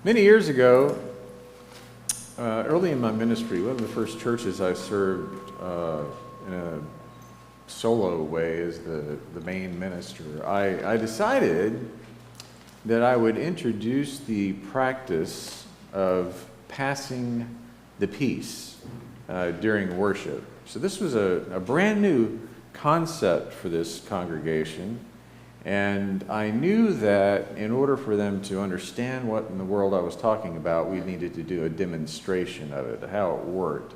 Many years ago, early in my ministry, one of the first churches I served in a solo way as the main minister, I decided that I would introduce the practice of passing the peace during worship. So this was a brand new concept for this congregation. And I knew that in order for them to understand what in the world I was talking about, we needed to do a demonstration of it, how it worked.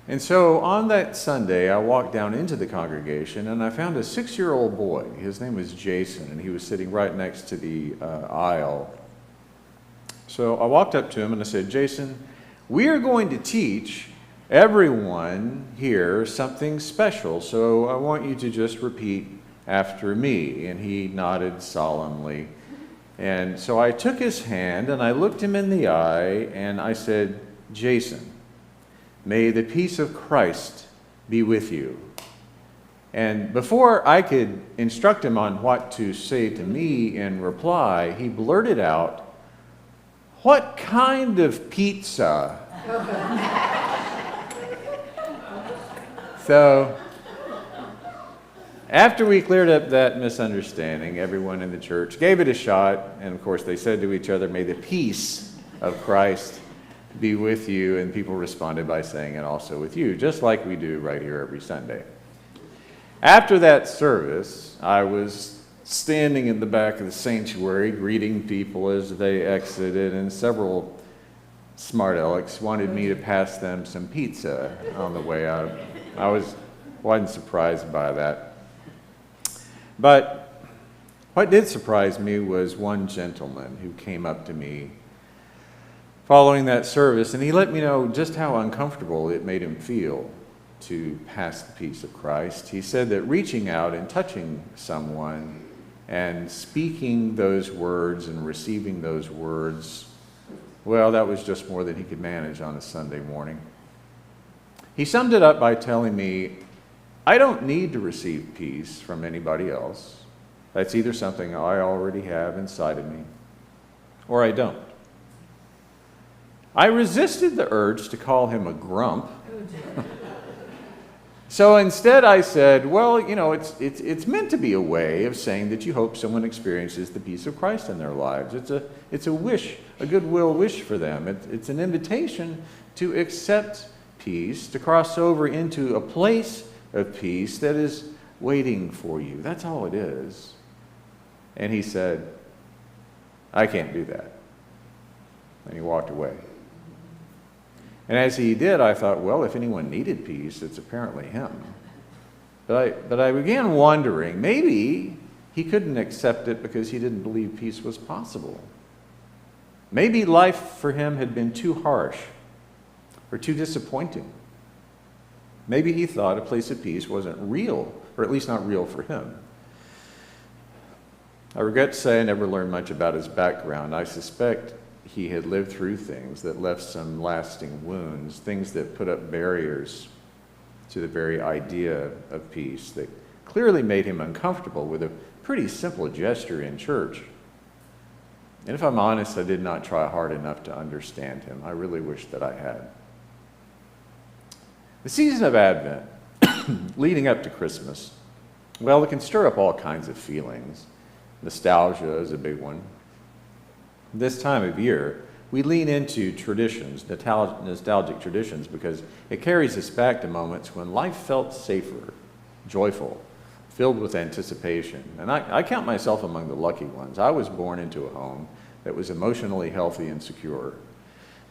And so on that Sunday, I walked down into the congregation and I found a 6-year-old boy. His name was Jason, and he was sitting right next to the aisle. So I walked up to him and I said, "Jason, we are going to teach everyone here something special, so I want you to just repeat after me." And he nodded solemnly. And so I took his hand and I looked him in the eye and I said, "Jason, may the peace of Christ be with you." And before I could instruct him on what to say to me in reply, he blurted out, "What kind of pizza?" So after we cleared up that misunderstanding, everyone in the church gave it a shot, and of course they said to each other, "May the peace of Christ be with you," and people responded by saying it also with you, just like we do right here every Sunday. After that service, I was standing in the back of the sanctuary greeting people as they exited, and several smart alecks wanted me to pass them some pizza on the way out. I wasn't surprised by that. But what did surprise me was one gentleman who came up to me following that service, and he let me know just how uncomfortable it made him feel to pass the peace of Christ. He said that reaching out and touching someone and speaking those words and receiving those words, well, that was just more than he could manage on a Sunday morning. He summed it up by telling me, "I don't need to receive peace from anybody else. That's either something I already have inside of me, or I don't." I resisted the urge to call him a grump. So instead I said, "Well, you know, it's meant to be a way of saying that you hope someone experiences the peace of Christ in their lives. It's a wish, a goodwill wish for them. It's an invitation to accept peace, to cross over into a place of peace that is waiting for you. That's all it is." And he said, "I can't do that." And he walked away. And as he did, I thought, well, if anyone needed peace, it's apparently him. But I began wondering, maybe he couldn't accept it because he didn't believe peace was possible. Maybe life for him had been too harsh or too disappointing. Maybe he thought a place of peace wasn't real, or at least not real for him. I regret to say I never learned much about his background. I suspect he had lived through things that left some lasting wounds, things that put up barriers to the very idea of peace, that clearly made him uncomfortable with a pretty simple gesture in church. And if I'm honest, I did not try hard enough to understand him. I really wish that I had. The season of Advent, leading up to Christmas, well, it can stir up all kinds of feelings. Nostalgia is a big one. This time of year, we lean into traditions, nostalgic traditions, because it carries us back to moments when life felt safer, joyful, filled with anticipation. And I count myself among the lucky ones. I was born into a home that was emotionally healthy and secure.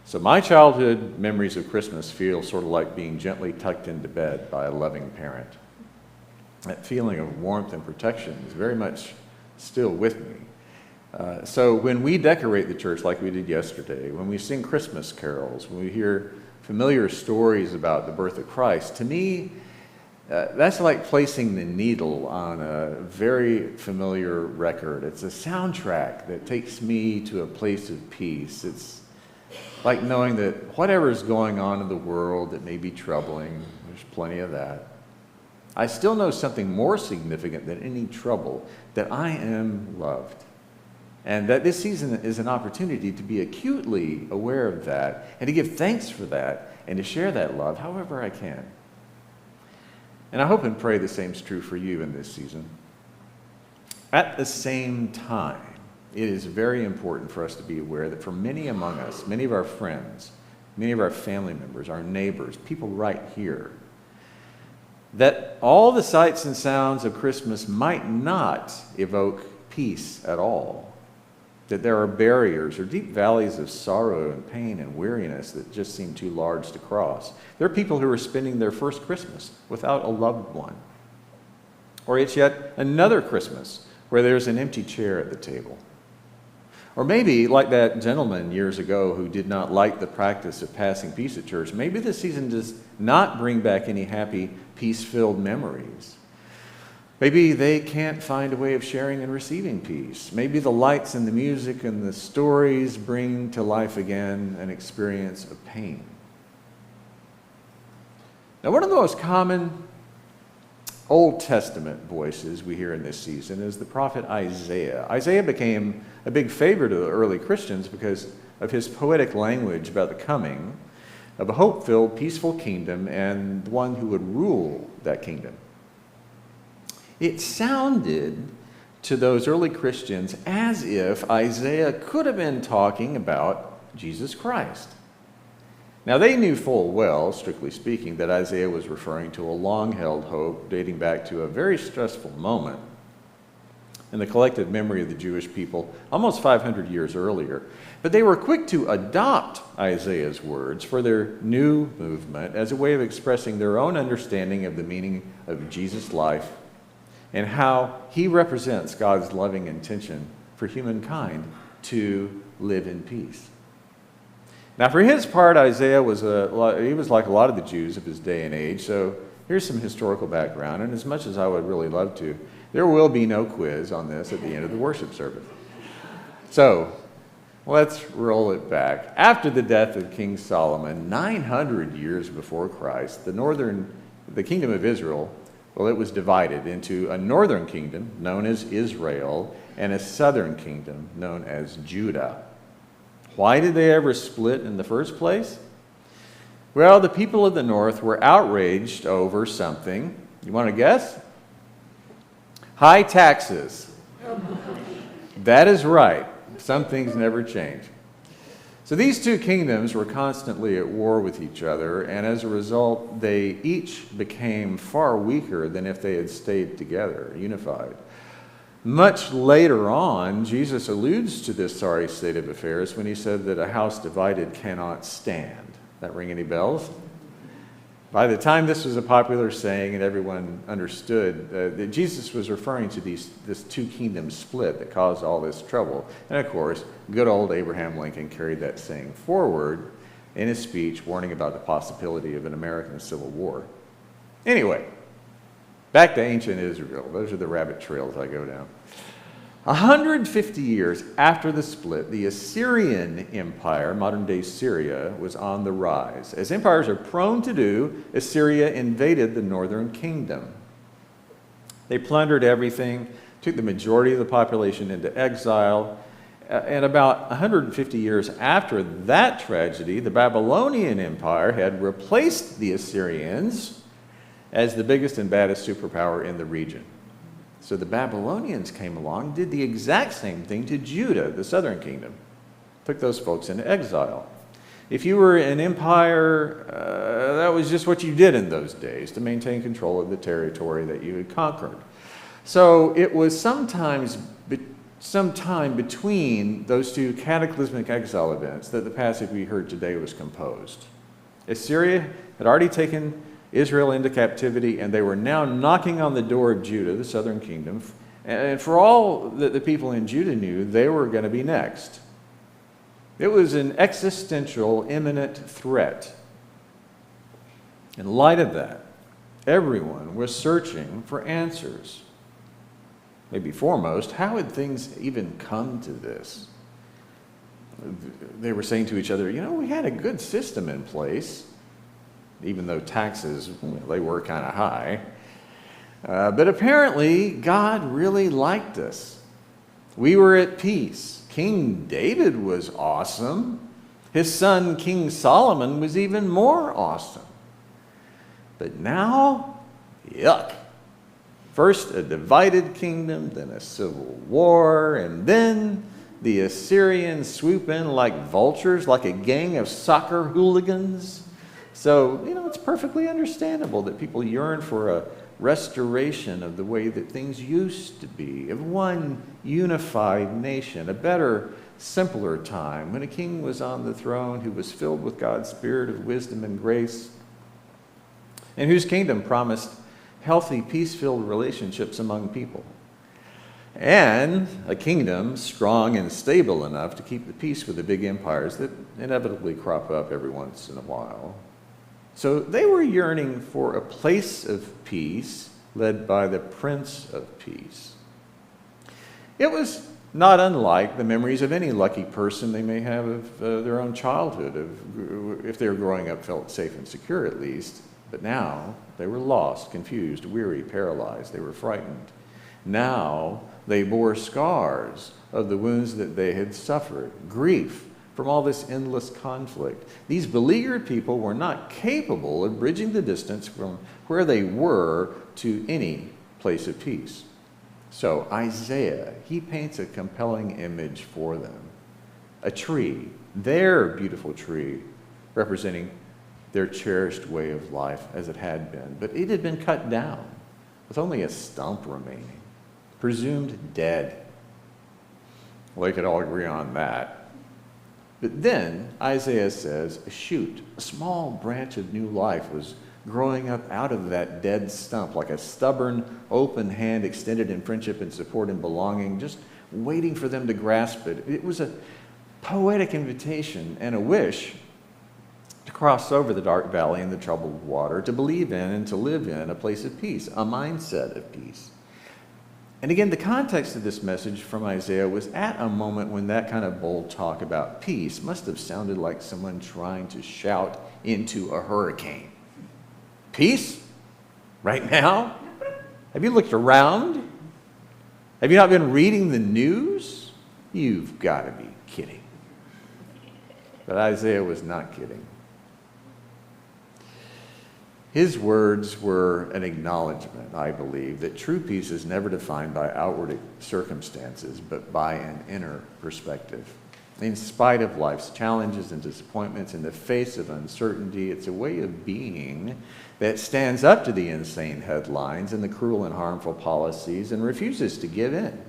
So my childhood memories of Christmas feel sort of like being gently tucked into bed by a loving parent. That feeling of warmth and protection is very much still with me. So when we decorate the church like we did yesterday, when we sing Christmas carols, when we hear familiar stories about the birth of Christ, to me, that's like placing the needle on a very familiar record. It's a soundtrack that takes me to a place of peace. It's like knowing that whatever's going on in the world that may be troubling, there's plenty of that, I still know something more significant than any trouble, that I am loved And that this season is an opportunity to be acutely aware of that and to give thanks for that and to share that love however I can. And I hope and pray the same is true for you in this season. At the same time, it is very important for us to be aware that for many among us, many of our friends, many of our family members, our neighbors, people right here, that all the sights and sounds of Christmas might not evoke peace at all. That there are barriers or deep valleys of sorrow and pain and weariness that just seem too large to cross. There are people who are spending their first Christmas without a loved one. Or it's yet another Christmas where there's an empty chair at the table. Or maybe, like that gentleman years ago who did not like the practice of passing peace at church, maybe this season does not bring back any happy, peace-filled memories. Maybe they can't find a way of sharing and receiving peace. Maybe the lights and the music and the stories bring to life again an experience of pain. Now, one of the most common Old Testament voices we hear in this season is the prophet Isaiah. Isaiah became a big favorite of the early Christians because of his poetic language about the coming of a hope-filled, peaceful kingdom and one who would rule that kingdom. It sounded to those early Christians as if Isaiah could have been talking about Jesus Christ. Now, they knew full well, strictly speaking, that Isaiah was referring to a long-held hope dating back to a very stressful moment in the collective memory of the Jewish people almost 500 years earlier. But they were quick to adopt Isaiah's words for their new movement as a way of expressing their own understanding of the meaning of Jesus' life and how he represents God's loving intention for humankind to live in peace. Now, for his part, Isaiah was like a lot of the Jews of his day and age, so here's some historical background, and as much as I would really love to, there will be no quiz on this at the end of the worship service. So, let's roll it back. After the death of King Solomon, 900 years before Christ, the kingdom of Israel, well, it was divided into a northern kingdom known as Israel and a southern kingdom known as Judah. Why did they ever split in the first place? Well, the people of the north were outraged over something. You want to guess? High taxes. That is right. Some things never change. So these two kingdoms were constantly at war with each other, and as a result, they each became far weaker than if they had stayed together, unified. Much later on, Jesus alludes to this sorry state of affairs when he said that a house divided cannot stand. That ring any bells? By the time this was a popular saying and everyone understood that Jesus was referring to this two kingdom split that caused all this trouble. And of course, good old Abraham Lincoln carried that saying forward in his speech, warning about the possibility of an American Civil War. Anyway, back to ancient Israel. Those are the rabbit trails I go down. 150 years after the split, the Assyrian Empire, modern-day Syria, was on the rise. As empires are prone to do, Assyria invaded the northern kingdom. They plundered everything, took the majority of the population into exile, and about 150 years after that tragedy, the Babylonian Empire had replaced the Assyrians as the biggest and baddest superpower in the region. So the Babylonians came along, did the exact same thing to Judah, the southern kingdom. Took those folks into exile. If you were an empire, that was just what you did in those days to maintain control of the territory that you had conquered. So it was some time between those two cataclysmic exile events that the passage we heard today was composed. Assyria had already taken Israel into captivity, and they were now knocking on the door of Judah, the southern kingdom. And for all that the people in Judah knew, they were going to be next. It was an existential, imminent threat. In light of that, everyone was searching for answers. Maybe foremost, how had things even come to this? They were saying to each other, we had a good system in place, even though taxes, they were kind of high. But apparently, God really liked us. We were at peace. King David was awesome. His son, King Solomon, was even more awesome. But now, yuck. First a divided kingdom, then a civil war, and then the Assyrians swoop in like vultures, like a gang of soccer hooligans. So, it's perfectly understandable that people yearn for a restoration of the way that things used to be, of one unified nation, a better, simpler time when a king was on the throne who was filled with God's spirit of wisdom and grace, and whose kingdom promised healthy, peace-filled relationships among people, and a kingdom strong and stable enough to keep the peace with the big empires that inevitably crop up every once in a while. So they were yearning for a place of peace led by the Prince of Peace. It was not unlike the memories of any lucky person they may have of their own childhood, if they were growing up felt safe and secure at least. But now they were lost, confused, weary, paralyzed. They were frightened. Now they bore scars of the wounds that they had suffered, grief from all this endless conflict. These beleaguered people were not capable of bridging the distance from where they were to any place of peace. So Isaiah, he paints a compelling image for them. A tree, their beautiful tree, representing their cherished way of life as it had been. But it had been cut down with only a stump remaining, presumed dead. Well, they could all agree on that. But then Isaiah says a shoot, a small branch of new life was growing up out of that dead stump, like a stubborn, open hand extended in friendship and support and belonging, just waiting for them to grasp it. It was a poetic invitation and a wish to cross over the dark valley and the troubled water, to believe in and to live in a place of peace, a mindset of peace. And again, the context of this message from Isaiah was at a moment when that kind of bold talk about peace must have sounded like someone trying to shout into a hurricane. Peace? Right now? Have you looked around? Have you not been reading the news? You've got to be kidding. But Isaiah was not kidding. His words were an acknowledgement, I believe, that true peace is never defined by outward circumstances, but by an inner perspective. In spite of life's challenges and disappointments, in the face of uncertainty, it's a way of being that stands up to the insane headlines and the cruel and harmful policies and refuses to give in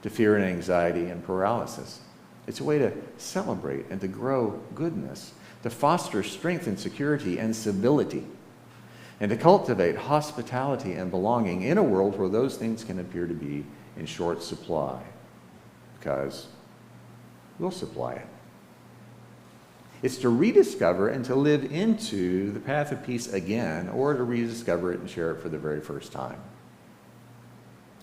to fear and anxiety and paralysis. It's a way to celebrate and to grow goodness, to foster strength and security and stability, and to cultivate hospitality and belonging in a world where those things can appear to be in short supply, because we'll supply it. It's to rediscover and to live into the path of peace again, or to rediscover it and share it for the very first time.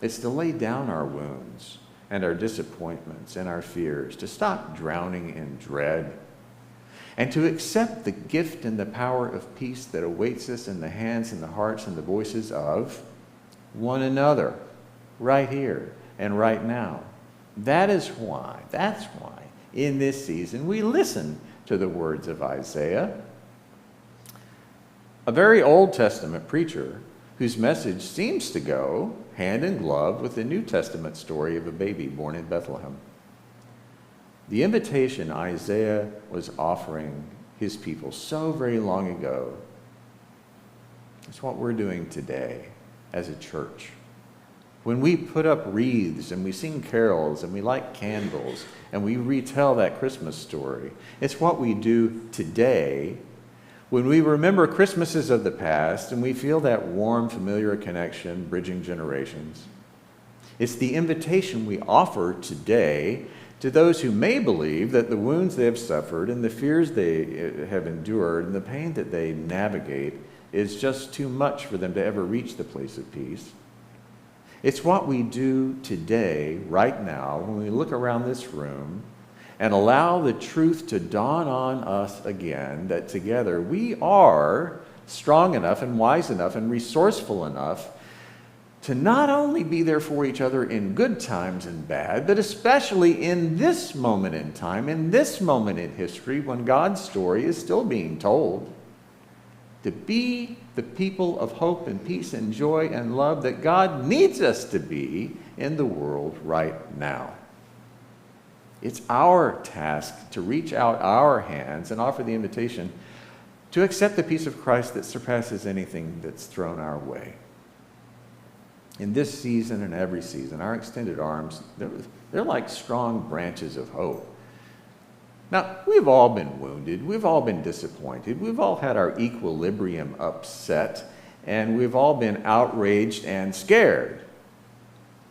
It's to lay down our wounds and our disappointments and our fears, to stop drowning in dread, and to accept the gift and the power of peace that awaits us in the hands and the hearts and the voices of one another, right here and right now. That's why, in this season, we listen to the words of Isaiah, a very Old Testament preacher whose message seems to go hand in glove with the New Testament story of a baby born in Bethlehem. The invitation Isaiah was offering his people so very long ago is what we're doing today as a church. When we put up wreaths and we sing carols and we light candles and we retell that Christmas story, it's what we do today when we remember Christmases of the past and we feel that warm, familiar connection bridging generations. It's the invitation we offer today to those who may believe that the wounds they have suffered and the fears they have endured and the pain that they navigate is just too much for them to ever reach the place of peace. It's what we do today, right now, when we look around this room and allow the truth to dawn on us again, that together we are strong enough and wise enough and resourceful enough to not only be there for each other in good times and bad, but especially in this moment in time, in this moment in history, when God's story is still being told, to be the people of hope and peace and joy and love that God needs us to be in the world right now. It's our task to reach out our hands and offer the invitation to accept the peace of Christ that surpasses anything that's thrown our way. In this season and every season, our extended arms, they're like strong branches of hope. Now, we've all been wounded, we've all been disappointed, we've all had our equilibrium upset, and we've all been outraged and scared.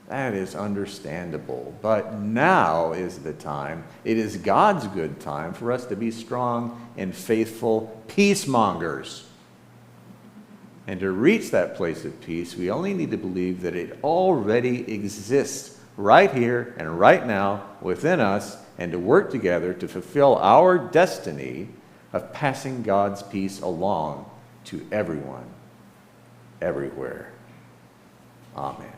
That is understandable, but now is the time, it is God's good time for us to be strong and faithful peacemongers. And to reach that place of peace, we only need to believe that it already exists right here and right now within us, and to work together to fulfill our destiny of passing God's peace along to everyone, everywhere. Amen.